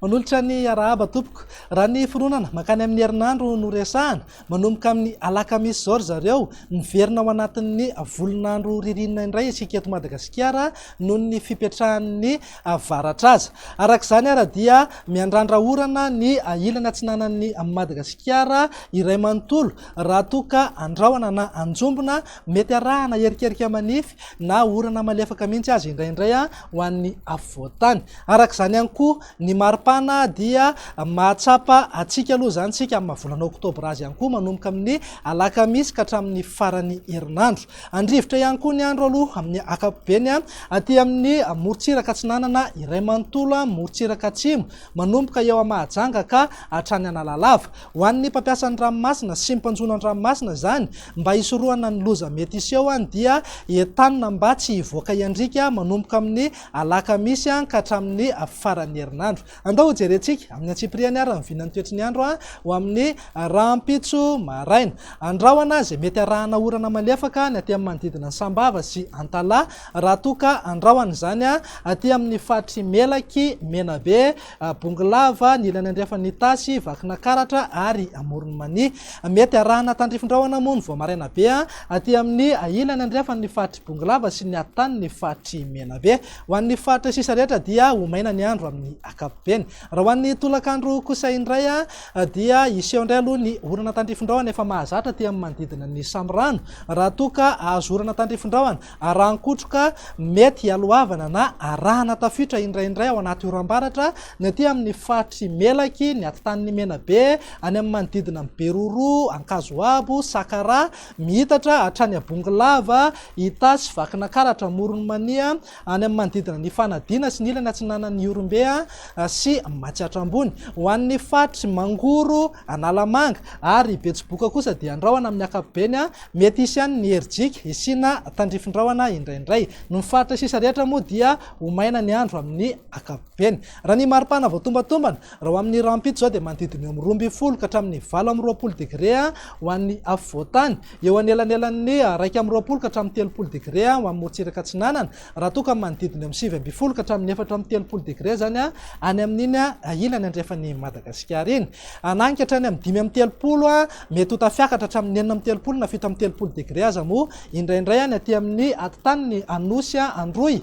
Manolotra ny arahaba tompoko raha ny fironana makany amin'ny herinandro no resahana manomboka amin'ny alakamisy zao ry zareo miverina ao anatin'ny volonandro ririnina indray isika eto Madagasikara noho ny fipetrahan'ny avaratraza. Arak'izany ara dia miandrandra orana ny ilana atsinanan'ny Madagasikara iray manontolo raha toka andrahona na anjombona mety arahana erikerika manify na orana malefaka mihitsy azy indraindray ho an'ny afovoantany. Arak'izany ihany koa ny maripana dia mahatsapa atsika aloha zany tsika amin'ny volana oktobra azy ihany koa manomboka amin'ny alakamisy ka hatramin'ny farany herinandro. Andrivotra ihany koa ny andro aloha amin'ny akapobeny aty amin'ny morontsiraka atsinanana iray manontolo morontsiraka atsimo manomboka eo Mahajanga ka hatrany Analalava. Ho an'ny mpampiasa ny ranomasina sy mpanjono ny ranomasina zany mba hisorohana ny loza mety iseho dia entanina mba tsy hivoaka iandrika manomboka amin'ny alakamisy ka hatramin'ny farany herinandro. Andao jerentsika amin'ny antsipiriany ary mivinany toetry ny andro ho amin'ny rahampitso maraina. Andrahona zay mety arahana orana malefaka ny aty amin'ny manodidina ny Sambava sy Antala raha toka andrahona zany aty amin'ny faritry Melaky, Menabe, Bongolava, ny ilany andrefany Tasy, Vakinakaratra ary Amoronmany. Mety arahana tandrifondrahona moa ny Voamaraina be aty amin'ny ilany andrefany faritry Bongolava sy ny atany ny faritry Menabe. Ho an'ny faritra sisa rehetra dia homaina ny andro amin'ny akapobeny. Raha ho an'ny tolakandro kosa indray dia iseho indray aloha ny orana tandrifondrahona efa mahazatra aty amin'ny manodidina ny Samirano raha toka azo orana tandrifondrahona arahankotroka mety alohavana na arahana tafitra indraindray ao anaty oram-baratra ny aty amin'ny faritry Melaky, ny atitan'ny Menabe, any amin'ny manodidina ny Beroro, Ankazoabo, Sakara, Mihitatra, hatrany Bongolava, Itasy, Vakinakaratra, Moronmany, any amin'ny manodidina ny Fanadina sy ny ilany atsinanan'ny Orombe sy Matsiatrambony. Ho an'ny faritry Mangoro, Analamanga ary Betsiboka kosa dia andrahona amin'ny akapobeny mety hisy ihany ny Herijika isina tandrifondrahona indraindray. Ny faritra sisa rehetra moa dia homaina ny andro amin'ny akapobeny. Raha ny maripana voatombatombana raha ho amin'ny rahampitso zao dia manodidina eo amin'ny 12 ka hatramin'ny 20 degré ho an'ny afovoantany, eo anelanelan'ny 1 ka hatramin'ny 30 degré ho amin'ny morontsiraka atsinanana, raha toka manodidina eo amin'ny 9 ka hatramin'ny 30 degré zany any amin'iny ilany andrefan'ny Madagasikara iny. Ananika hatrany amin'ny 5 mety ho tafiakatra hatramin'ny 4 na 7 degré aza moa indraindray any aty amin'ny atitan'ny Anosy, Androy,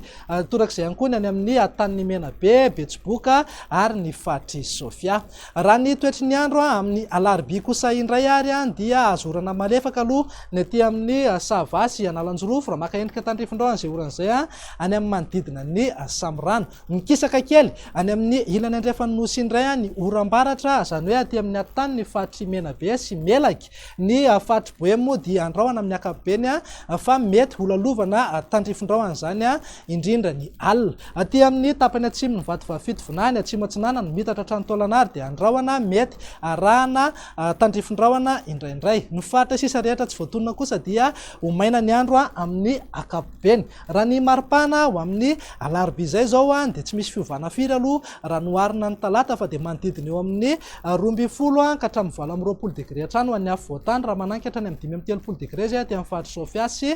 torak'izay ihany koa ny any amin'ny atitan'ny Menabe, Betsiboka ary ny faritry Sofia. Raha ny toetry ny andro amin'ny alarobia kosa indray ary dia azo orana malefaka aloha ny aty amin'ny Savasy, Analanjorofo raha maka endrika tandrifondrahona zay oran'izay any amin'ny manodidina ny Samirano. Mikisaka kely any amin'ny ilany andrefan'ny Nosy indray ny oram-baratra zany hoe aty amin'ny atany ny faritry Menabe sy Melaky. Ny faritry Boemo dia andrahona amin'ny akapobeny fa mety ho lalovana tandrifondrahona zany indrindra ny alina. Aty amin'ny tapany atsimo ny Vatovavafito Vonany, atsimo atsinanana Mitatra hatrany Taolagnary dia andrahona mety arahana tandrifondrahona indraindray. Ny faritra sisa rehetra tsy voatonona kosa dia homaina ny andro amin'ny akapobeny. Raha ny maripana ho amin'ny alarobia zay zao dia tsy misy fiovana firy aloha raha noharina ny talata fa dia manodidina eo amin'ny 12 ka hatramin'ny 20 degré hatrany ho an'ny afovoantany raha mananika hatrany amin'ny 30 degré zay aty amin'ny faritry Sofia sy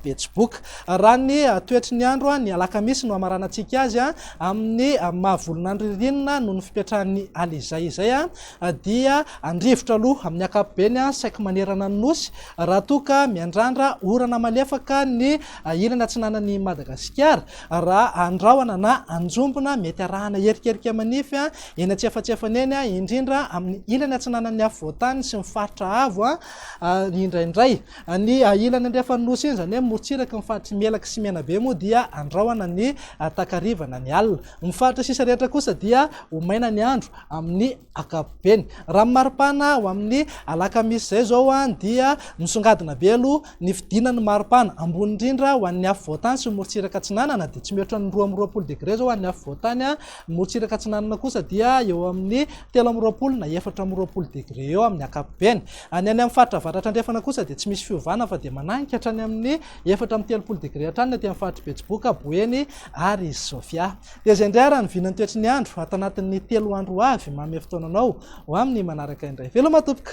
Betsiboka. Raha ny toetry ny andro ny alakamisy no amaranantsika azy amin'ny mahavolonandro ririnina noho ny fipetrahan'ny alizay izay dia andrivotra aloha amin'ny akapobeny saika manerana ny nosy raha toka miandrandra orana malefaka ny ilana atsinanan'ny Madagasikara raha andrahona na anjombona mety arahana erikerika manify eny antsefatsefany eny indrindra amin'ny ilany atsinanan'ny afovoantany sy ny faritra avo indraindray. Ny ilany andrefan'ny nosy iny zany hoe morontsiraka ny faritry Melaky sy Menabe moa dia andrahona ny takarivana ny alina. Ny faritra sisa rehetra kosa dia homaina ny andro amin'ny akapobeny. Raha maripana ho amin'ny alakamisy zay zao dia misongadina be aloha ny fidinan'ny maripana ambony indrindra ho an'ny afovoantany sy morontsiraka atsinanana dia tsy mihoatra ny 20 degré zao an'ny afovoantany. Morontsiraka atsinanana kosa dia eo amin'ny 20 na 24 degré eo amin'ny akapobeny. Any amin'ny faritra avaratra andrefana kosa dia tsy misy fiovana fa dia mananika hatrany amin'ny 30 degré hatrany aty amin'ny faritry Betsiboka, Boeny ary Sofia. Dia zay indray raha ny vinany toetry ny andro ato anatin'ny 3 andro avy manome fotoananao ho amin'ny manaraka indray. Veloma tompoko.